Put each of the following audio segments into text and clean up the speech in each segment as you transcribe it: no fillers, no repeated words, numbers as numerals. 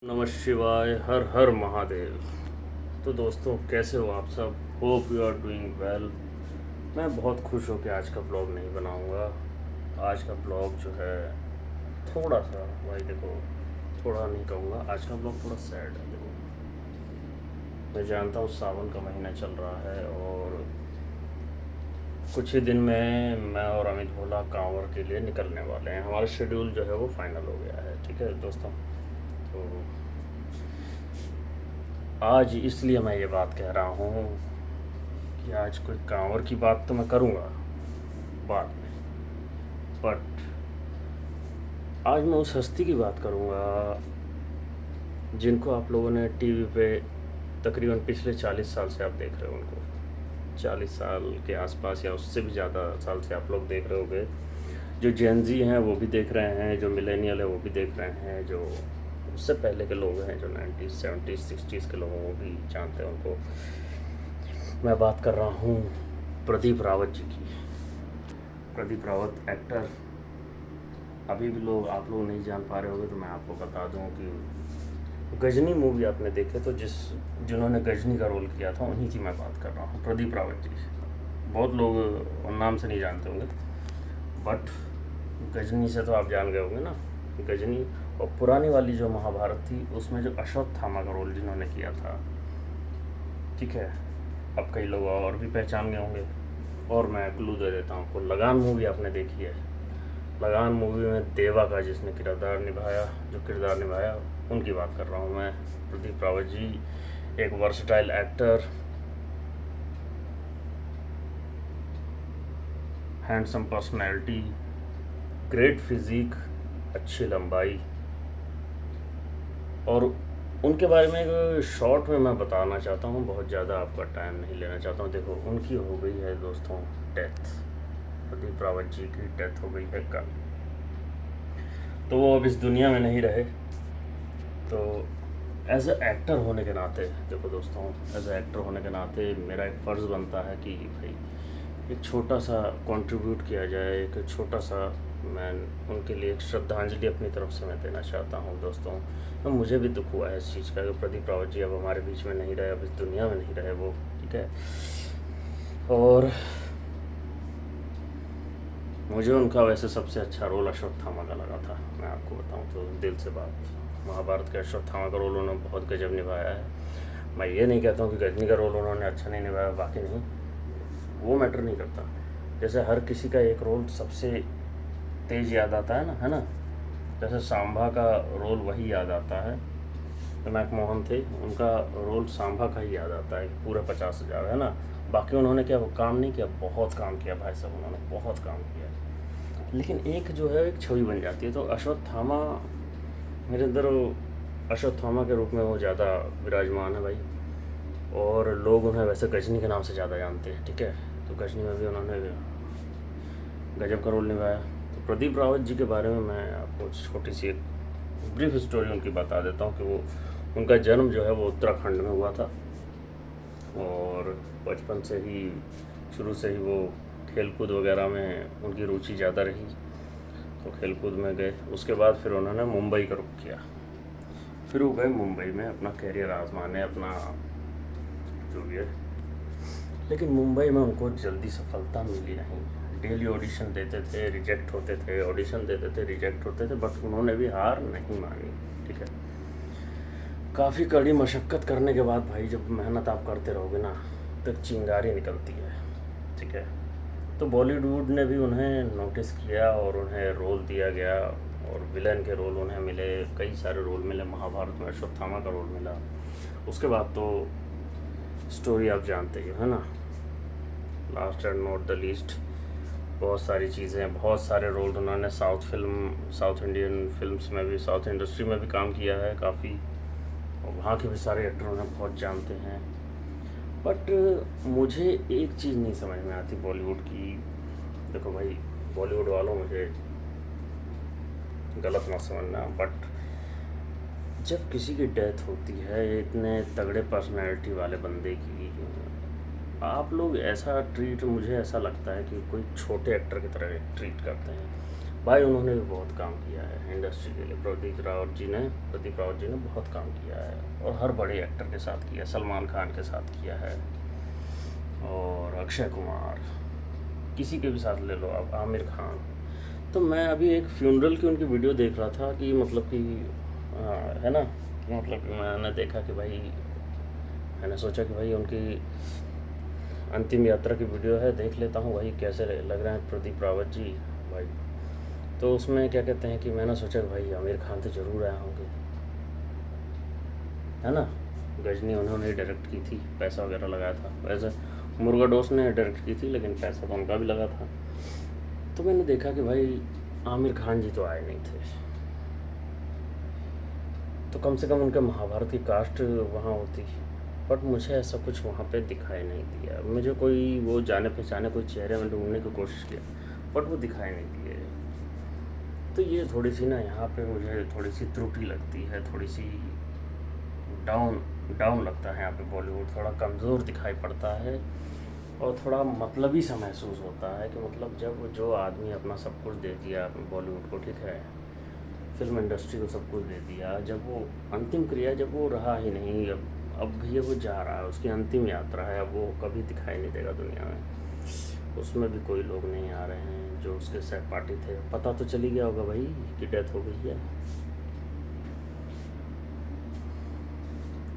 नमः शिवाय, हर हर महादेव। तो दोस्तों, कैसे हो आप सब? Hope you are doing well. मैं बहुत खुश हो कि आज का ब्लॉग नहीं बनाऊंगा। आज का ब्लॉग जो है थोड़ा सा, भाई देखो, थोड़ा नहीं कहूँगा, आज का ब्लॉग थोड़ा सैड है। देखो, मैं जानता हूँ सावन का महीना चल रहा है और कुछ ही दिन में मैं और अमित भोला कांवर के लिए निकलने वाले हैं। हमारा शेड्यूल जो है वो फाइनल हो गया है। ठीक है दोस्तों, तो आज इसलिए मैं ये बात कह रहा हूँ कि आज कोई कांवर की बात तो मैं करूँगा बाद में, बट आज मैं उस हस्ती की बात करूँगा जिनको आप लोगों ने टीवी पे तकरीबन पिछले 40 साल से आप देख रहे हो। उनको 40 साल के आसपास या उससे भी ज़्यादा साल से आप लोग देख रहे होगे। जो जेनजी हैं वो भी देख रहे हैं, जो मिलेनियल है वो भी देख रहे हैं, जो उससे पहले के लोग हैं, जो 90s 70s 60s के लोगों को भी जानते हैं उनको। मैं बात कर रहा हूँ प्रदीप रावत जी की। प्रदीप रावत एक्टर, अभी भी लोग आप लोग नहीं जान पा रहे होंगे तो मैं आपको बता दूं कि गजनी मूवी आपने देखे तो जिन्होंने गजनी का रोल किया था उन्हीं की मैं बात कर रहा हूँ, प्रदीप रावत जी। बहुत लोग नाम से नहीं जानते होंगे, बट गजनी से तो आप जान गए होंगे ना। गजनी और पुरानी वाली जो महाभारत थी उसमें जो अश्वत्थामा का रोल जिन्होंने किया था, ठीक है, अब कई लोग और भी पहचान गए होंगे। और मैं क्लू दे देता हूँ आपको, लगान मूवी आपने देखी है। लगान मूवी में देवा का जिसने किरदार निभाया उनकी बात कर रहा हूँ मैं, प्रदीप रावत जी। एक versatile actor, handsome personality, great physique, अच्छी लंबाई। और उनके बारे में एक शॉर्ट में मैं बताना चाहता हूँ, बहुत ज़्यादा आपका टाइम नहीं लेना चाहता हूँ। देखो, उनकी हो गई है दोस्तों डेथ। प्रदीप रावत जी की डेथ हो गई है कल, तो वो अब इस दुनिया में नहीं रहे। तो एज ए एक्टर होने के नाते, देखो दोस्तों, एज ए एक्टर होने के नाते मेरा एक फ़र्ज़ बनता है कि भाई एक छोटा सा कंट्रीब्यूट किया जाए, एक छोटा सा मैं उनके लिए एक श्रद्धांजलि अपनी तरफ से मैं देना चाहता हूँ दोस्तों। तो मुझे भी दुख हुआ है इस चीज़ का कि प्रदीप रावत जी अब हमारे बीच में नहीं रहे, अब इस दुनिया में नहीं रहे वो, ठीक है। और मुझे उनका वैसे सबसे अच्छा रोल अश्वत्थामा का लगा था, मैं आपको बताऊं तो दिल से बात। महाभारत के अश्वत्थामा का रोल उन्होंने बहुत गजब निभाया है। मैं ये नहीं कहता हूँ कि गजनी का रोल उन्होंने अच्छा नहीं निभाया, बाकी नहीं, वो मैटर नहीं करता। जैसे हर किसी का एक रोल सबसे तेज़ याद आता है ना। जैसे सांभा का रोल वही याद आता है, जो मैक मोहन थे, उनका रोल सांभा का ही याद आता है, पूरे 50,000 है ना। बाकी उन्होंने क्या वो काम नहीं किया? बहुत काम किया भाई साहब, उन्होंने बहुत काम किया। लेकिन एक जो है एक छवि बन जाती है। तो अश्वत्थामा मेरे अंदर, अश्वत्थामा के रूप में वो ज़्यादा विराजमान है भाई। और लोग उन्हें वैसे गजनी के नाम से ज़्यादा जानते हैं, ठीक है। तो गजनी में भी उन्होंने गजब का रोल निभाया। तो प्रदीप रावत जी के बारे में मैं आपको छोटी सी एक ब्रीफ स्टोरी उनकी बता देता हूँ कि वो, उनका जन्म जो है वो उत्तराखंड में हुआ था और बचपन से ही, शुरू से ही वो खेलकूद वगैरह में उनकी रुचि ज़्यादा रही, तो खेलकूद में गए। उसके बाद फिर उन्होंने मुंबई का रुख किया, फिर वो गए मुंबई में अपना कैरियर आजमाने, अपना जो भी है। लेकिन मुंबई में उनको जल्दी सफलता मिली नहीं। डेली ऑडिशन देते थे, रिजेक्ट होते थे, ऑडिशन देते थे, रिजेक्ट होते थे, बट उन्होंने भी हार नहीं मानी, ठीक है। काफ़ी कड़ी मशक्क़त करने के बाद भाई, जब मेहनत आप करते रहोगे ना तो चिंगारी निकलती है, ठीक है। तो बॉलीवुड ने भी उन्हें नोटिस किया और उन्हें रोल दिया गया, और विलन के रोल उन्हें मिले, कई सारे रोल मिले। महाभारत में अश्वत्थामा का रोल मिला। उसके बाद तो स्टोरी आप जानते ही है ना, last and not the least, बहुत सारी चीज़ें, बहुत सारे रोल उन्होंने साउथ इंडियन फिल्म्स में भी, साउथ इंडस्ट्री में भी काम किया है काफ़ी, और वहाँ के भी सारे एक्टर उन्हें बहुत जानते हैं। बट मुझे एक चीज़ नहीं समझ में आती बॉलीवुड की। देखो भाई, बॉलीवुड वालों, मुझे गलत ना समझना, बट जब किसी की डेथ होती है इतने तगड़े पर्सनैलिटी वाले बंदे की, आप लोग ऐसा ट्रीट, मुझे ऐसा लगता है कि कोई छोटे एक्टर की तरह ट्रीट करते हैं। भाई उन्होंने भी बहुत काम किया है इंडस्ट्री के लिए। प्रदीप रावत जी ने बहुत काम किया है और हर बड़े एक्टर के साथ किया, सलमान खान के साथ किया है और अक्षय कुमार, किसी के भी साथ ले लो आप, आमिर खान। तो मैं अभी एक फ्यूनरल की उनकी वीडियो देख रहा था कि मतलब कि है ना, मतलब मैंने देखा कि भाई, मैंने सोचा कि भाई उनकी अंतिम यात्रा की वीडियो है, देख लेता हूँ भाई कैसे लग रहे हैं प्रदीप रावत जी भाई। तो उसमें क्या कहते हैं कि मैंने सोचा कि भाई आमिर खान तो ज़रूर आए होंगे, है ना। गजनी उन्होंने डायरेक्ट की थी, पैसा वगैरह लगाया था। वैसे मुर्गा डोस ने डायरेक्ट की थी लेकिन पैसा तो उनका भी लगा था। तो मैंने देखा कि भाई आमिर खान जी तो आए नहीं थे, तो कम से कम उनके महाभारत की कास्ट वहाँ होती। बट मुझे ऐसा कुछ वहाँ पे दिखाई नहीं दिया। मुझे कोई वो जाने पहचाने कोई चेहरे में ढूंढने की कोशिश किया बट वो दिखाई नहीं दिए। तो ये थोड़ी सी ना यहाँ पे मुझे थोड़ी सी त्रुटि लगती है, थोड़ी सी डाउन डाउन लगता है यहाँ पे। बॉलीवुड थोड़ा कमज़ोर दिखाई पड़ता है और थोड़ा मतलबी सा महसूस होता है कि मतलब जब जो आदमी अपना सब कुछ दे दिया बॉलीवुड को, ठीक है, फिल्म इंडस्ट्री को सब कुछ दे दिया, जब वो अंतिम क्रिया जब वो रहा ही नहीं, अब भैया वो जा रहा है, उसकी अंतिम यात्रा है, अब वो कभी दिखाई नहीं देगा दुनिया में। उसमें भी कोई लोग नहीं आ रहे हैं जो उसके सहपाठी थे। पता तो चली गया होगा भाई कि डेथ हो गई है,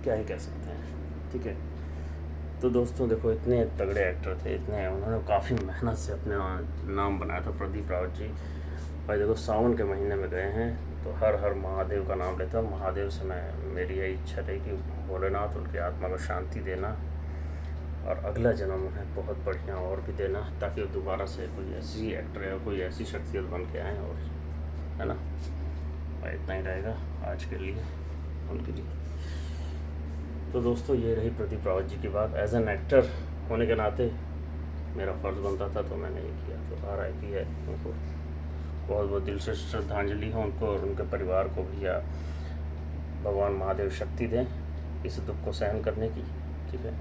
क्या ही कह सकते हैं, ठीक है। तो दोस्तों देखो, इतने तगड़े एक्टर थे, इतने उन्होंने काफ़ी मेहनत से अपने नाम बनाया था प्रदीप रावत जी भाई। देखो सावन के महीने में गए हैं तो हर हर महादेव का नाम लेता हूँ। महादेव से मेरी यही इच्छा रही कि भोलेनाथ उनकी आत्मा को शांति देना और अगला जन्म उन्हें बहुत बढ़िया और भी देना, ताकि वो दोबारा से कोई ऐसी एक्टर या कोई ऐसी शख्सियत बन के आएँ, और है ना भाई। इतना ही रहेगा आज के लिए उनके लिए। तो दोस्तों ये रही प्रदीप रावत जी की बात। एज एन एक्टर होने के नाते मेरा फ़र्ज़ बनता था तो मैंने ये किया। तो RIP है उनको, बहुत बहुत दिल से श्रद्धांजलि हो उनको और उनके परिवार को भी। या भगवान महादेव शक्ति दें इस दुख को सहन करने की, ठीक है।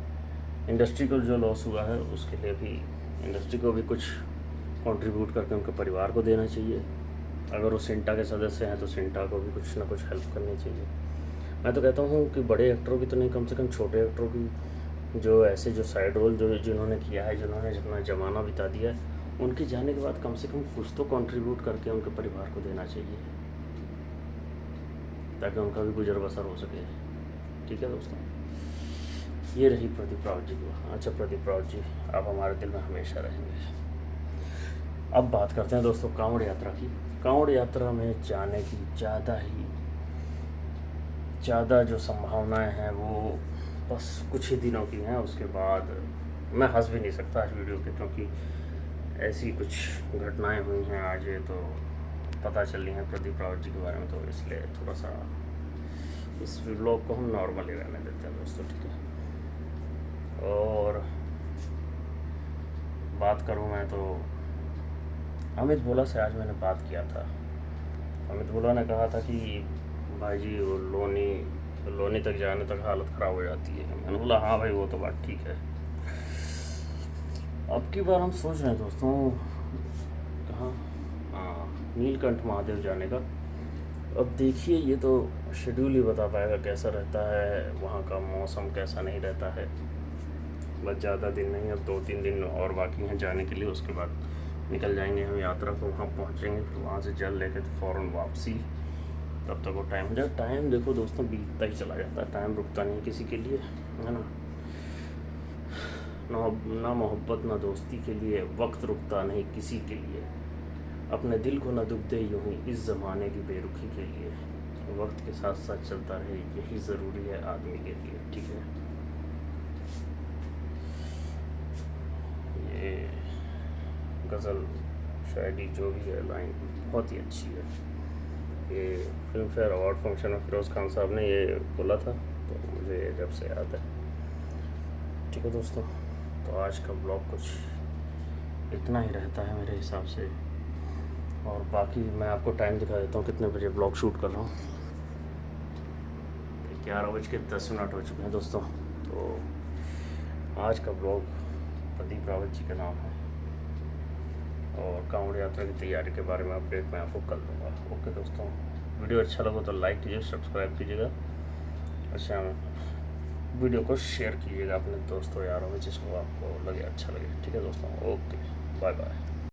इंडस्ट्री को जो लॉस हुआ है उसके लिए भी इंडस्ट्री को भी कुछ कंट्रीब्यूट करके उनके परिवार को देना चाहिए। अगर वो सिंटा के सदस्य हैं तो सिंटा को भी कुछ ना कुछ हेल्प करनी चाहिए। मैं तो कहता हूँ कि बड़े एक्टरों की तो नहीं, कम से कम छोटे एक्टरों की जो ऐसे जो साइड रोल जिन्होंने किया है, जिन्होंने अपना ज़माना बिता दिया है, उनके जाने के बाद कम से कम कुछ तो कंट्रीब्यूट करके उनके परिवार को देना चाहिए, ताकि उनका भी गुजर बसर हो सके, ठीक है दोस्तों। ये रही प्रदीप रावत जी की। अच्छा प्रदीप रावत जी, आप हमारे दिल में हमेशा रहेंगे। अब बात करते हैं दोस्तों कांवड़ यात्रा की। कांवड़ यात्रा में जाने की ज़्यादा जो संभावनाएं हैं वो बस कुछ ही दिनों की हैं। उसके बाद मैं हंस भी नहीं सकता आज वीडियो पे, क्योंकि ऐसी कुछ घटनाएं हुई हैं आज, ये तो पता चल रही हैं प्रदीप रावत जी के बारे में, तो इसलिए थोड़ा सा इस व्लॉग को हम नॉर्मल ही रहने देते हैं दोस्तों, ठीक है। और बात करूँ मैं तो अमित भोला से आज मैंने बात किया था। अमित भोला ने कहा था कि भाई जी वो लोनी तक जाने तक हालत ख़राब हो जाती है। मैंने बोला हाँ भाई वो तो बात ठीक है। अब की बार हम सोच रहे हैं दोस्तों कहाँ, हाँ, नीलकंठ महादेव जाने का। अब देखिए ये तो शेड्यूल ही बता पाएगा कैसा रहता है, वहाँ का मौसम कैसा नहीं रहता है। बस ज़्यादा दिन नहीं, अब 2-3 दिन और बाकी हैं जाने के लिए। उसके बाद निकल जाएंगे हम यात्रा को, वहाँ पहुँचेंगे, फिर वहाँ से जल लेके तो फ़ौरन वापसी। तब तक वो टाइम हो जाए। टाइम देखो दोस्तों बीतता ही चला जाता है, टाइम रुकता नहीं किसी के लिए, है ना। ना मोहब्बत ना दोस्ती के लिए वक्त रुकता नहीं किसी के लिए। अपने दिल को न दुख दे यूँ ही इस ज़माने की बेरुखी के लिए। वक्त के साथ साथ चलता रहे यही ज़रूरी है आदमी के लिए, ठीक है। ये गज़ल शायरी जो भी है लाइन बहुत ही अच्छी है। ये फिल्म फेयर अवार्ड फंक्शन में फिरोज़ खान साहब ने ये बोला था, तो मुझे जब से याद है, ठीक है दोस्तों। तो आज का ब्लॉग कुछ इतना ही रहता है मेरे हिसाब से, और बाकी मैं आपको टाइम दिखा देता हूँ कितने बजे ब्लॉग शूट कर रहा हूँ। 11:10 हो चुके हैं दोस्तों। तो आज का ब्लॉग प्रदीप रावत जी का नाम है। और कांवड़ यात्रा की तैयारी के बारे में अपडेट मैं आपको कर दूँगा। ओके दोस्तों, वीडियो अच्छा लगा तो लाइक कीजिए, सब्सक्राइब कीजिएगा, अच्छा वीडियो को शेयर कीजिएगा अपने दोस्तों यारों में जिसको आपको लगे अच्छा लगे। ठीक है दोस्तों, ओके, बाय बाय।